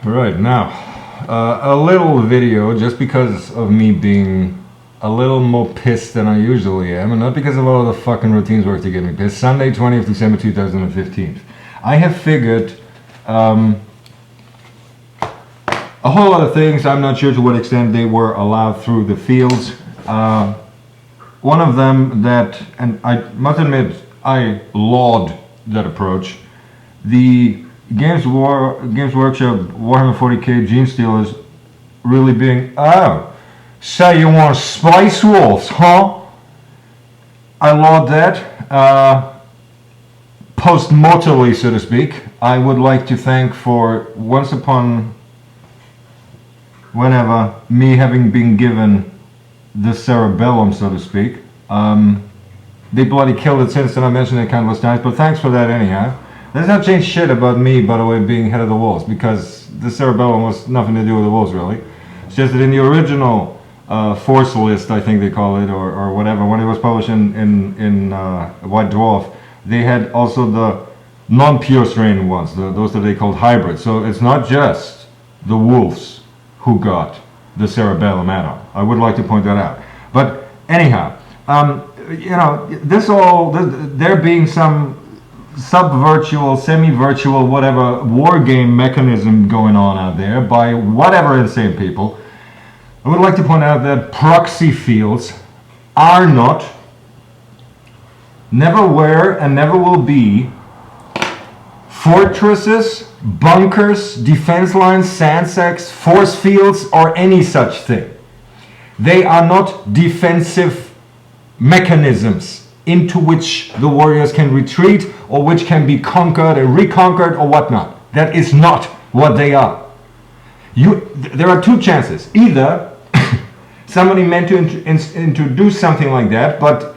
Right now, a little video just because of me being a little more pissed than I usually am, and not because of all the fucking routines work to get me pissed. Sunday, 20th December 2015. I have figured a whole lot of things. I'm not sure to what extent they were allowed through the fields. One of them that, and I must admit, I laud that approach. The Games Workshop Warhammer 40k Gene Stealers really being, oh, so you want Spice Wolves, huh? I laud that. Post-mortally, so to speak, I would like to thank for once upon whenever me having been given the cerebellum, so to speak. They bloody killed it since then. I mentioned it countless times, but thanks for that anyhow. That's not changed shit about me, by the way, being head of the wolves, because the cerebellum was nothing to do with the wolves, really. It's just that in the original force list, I think they call it, or whatever, when it was published in White Dwarf, they had also the non-pure strain ones, those that they called hybrids. So it's not just the wolves who got the cerebellum add-on. I would like to point that out. But anyhow, you know, there being some sub-virtual, semi-virtual, whatever war game mechanism going on out there by whatever insane people, I would like to point out that proxy fields are not, never were, and never will be fortresses, bunkers, defense lines, sand sacks, force fields, or any such thing. They are not defensive mechanisms into which the warriors can retreat or which can be conquered and reconquered or whatnot. That is not what they are. There are two chances. Either somebody meant to introduce something like that but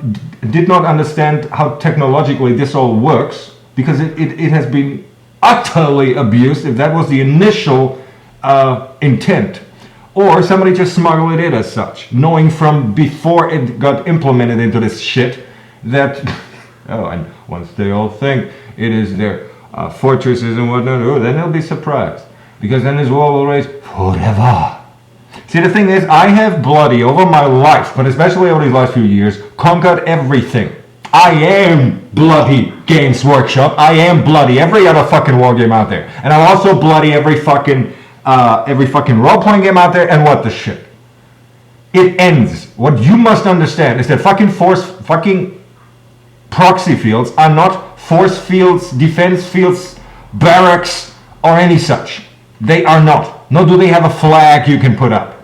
did not understand how technologically this all works, because it has been utterly abused if that was the initial intent. Or somebody just smuggled it in as such, knowing from before it got implemented into this shit that, oh, and once they all think it is their fortresses and whatnot, oh, then they'll be surprised. Because then this war will rage forever. See, the thing is, I have bloody, over my life, but especially over these last few years, conquered everything. I am bloody Games Workshop. I am bloody every other fucking war game out there. And I'm also bloody every fucking role-playing game out there, and what the shit. It ends. What you must understand is that fucking proxy fields are not force fields, defense fields, barracks, or any such. They are not. Nor do they have a flag you can put up,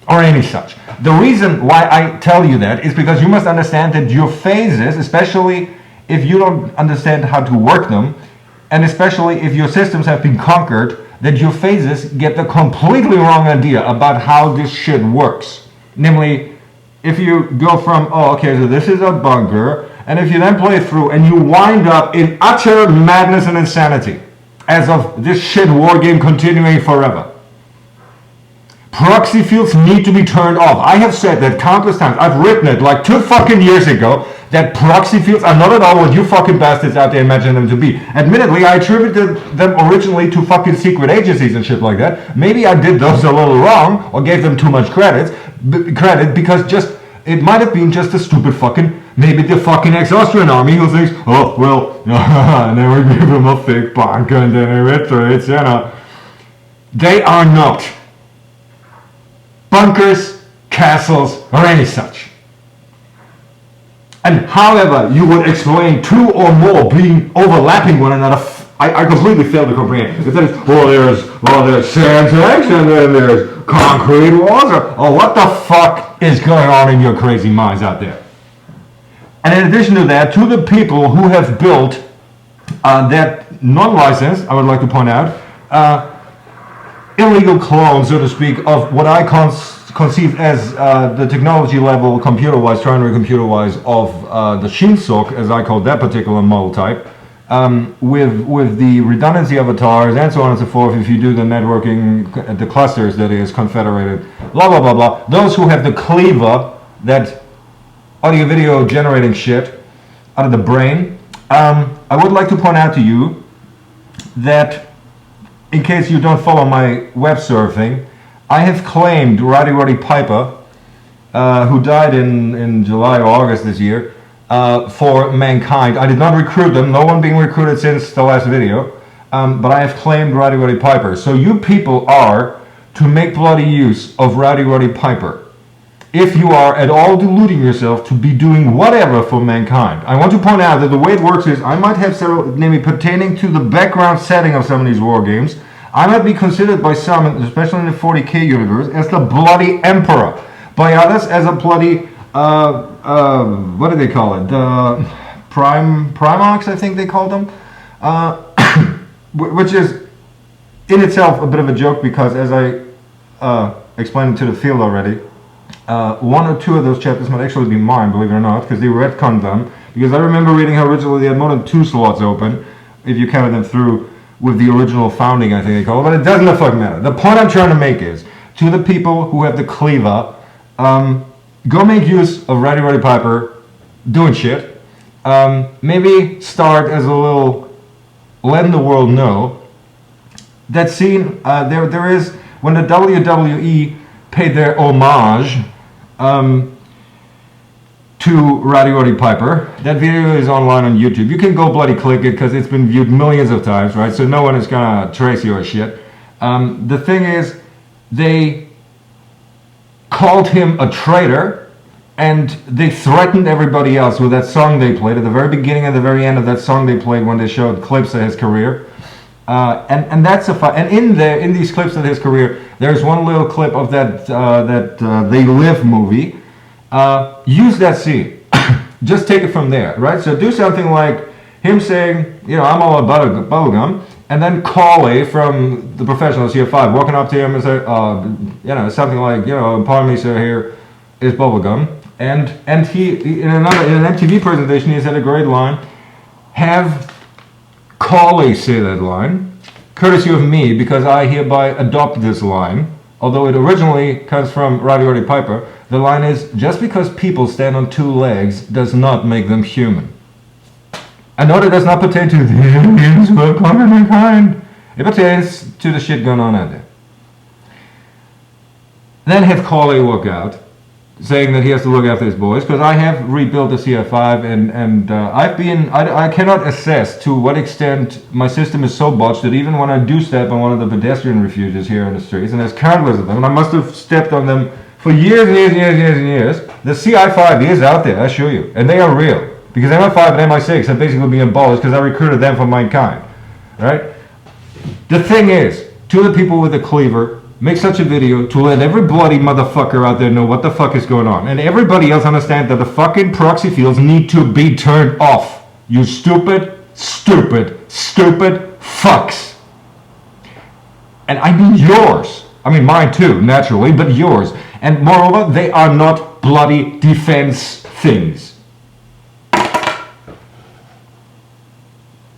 or any such. The reason why I tell you that is because you must understand that your phases, especially if you don't understand how to work them, and especially if your systems have been conquered, that your phases get the completely wrong idea about how this shit works. Namely, if you go from, oh, okay, so this is a bunker, and if you then play through and you wind up in utter madness and insanity, as of this shit war game continuing forever. Proxy fields need to be turned off. I have said that countless times. I've written it like 2 fucking years ago that proxy fields are not at all what you fucking bastards out there imagine them to be. Admittedly, I attributed them originally to fucking secret agencies and shit like that. Maybe I did those a little wrong or gave them too much credit because just it might have been just a stupid fucking, maybe the fucking ex-Austrian army who thinks, oh, well, and then we give them a fake bunker and then he retreats, you know. They are not bunkers, castles, or any such. And however you would explain two or more being overlapping one another, I completely fail to comprehend. If there's sand tanks and then there's concrete walls, or what the fuck is going on in your crazy minds out there? And in addition to that, to the people who have built that non-licensed, I would like to point out, illegal clone, so to speak, of what I conceive as the technology level, computer-wise, ternary computer-wise, of the Shinsok, as I call that particular model type, with the redundancy avatars and so on and so forth. If you do the networking, the clusters that is confederated, blah blah blah blah. Those who have the cleaver, that audio-video generating shit out of the brain, I would like to point out to you that in case you don't follow my web surfing, I have claimed Roddy Piper, who died in July or August this year, for mankind. I did not recruit them, no one being recruited since the last video, but I have claimed Roddy Piper. So you people are to make bloody use of Roddy Piper. If you are at all deluding yourself to be doing whatever for mankind. I want to point out that the way it works is I might have several, namely pertaining to the background setting of some of these war games, I might be considered by some, especially in the 40k universe, as the bloody emperor. By others as a bloody, what do they call it? The Primarchs, I think they call them. Which is in itself a bit of a joke because as I explained to the field already, one or two of those chapters might actually be mine, believe it or not, because they retconned them. Because I remember reading how originally they had more than 2 slots open, if you counted them through with the original founding, I think they call it, but it doesn't fucking matter. The point I'm trying to make is, to the people who have the cleaver, go make use of Roddy Piper doing shit. Maybe start as a little, letting the world know. That scene, there is, when the WWE paid their homage to Roddy Piper. That video is online on YouTube. You can go bloody click it because it's been viewed millions of times, right? So no one is gonna trace your shit. The thing is, they called him a traitor and they threatened everybody else with that song they played at the very beginning and the very end of that song they played when they showed clips of his career. And that's a and in these clips of his career, there's one little clip of that They Live movie. Use that scene. Just take it from there, right? So do something like him saying, you know, I'm all about bubblegum, and then Corley from the Professional CF5 walking up to him and say, you know, something like, you know, pardon me, sir, here is bubblegum. And he in an MTV presentation, he said a great line. Have Corley say that line, courtesy of me, because I hereby adopt this line. Although it originally comes from Roddy Piper, the line is, just because people stand on 2 legs does not make them human. I know that does not pertain to the aliens who have conquered mankind. It pertains to the shit going on out there. Then have Corley walk out, saying that he has to look after his boys, because I have rebuilt the CF5 and I cannot assess to what extent my system is so botched that even when I do step on one of the pedestrian refuges here in the streets, and there's countless of them, and I must have stepped on them for years and years, the CI5 is out there, I assure you, and they are real, because MI5 and MI6 have basically been abolished because I recruited them for mankind, right? The thing is, to the people with the cleaver, make such a video to let every bloody motherfucker out there know what the fuck is going on. And everybody else understand that the fucking proxy fields need to be turned off. You stupid fucks. And I mean yours. I mean mine too, naturally, but yours. And moreover, they are not bloody defense things.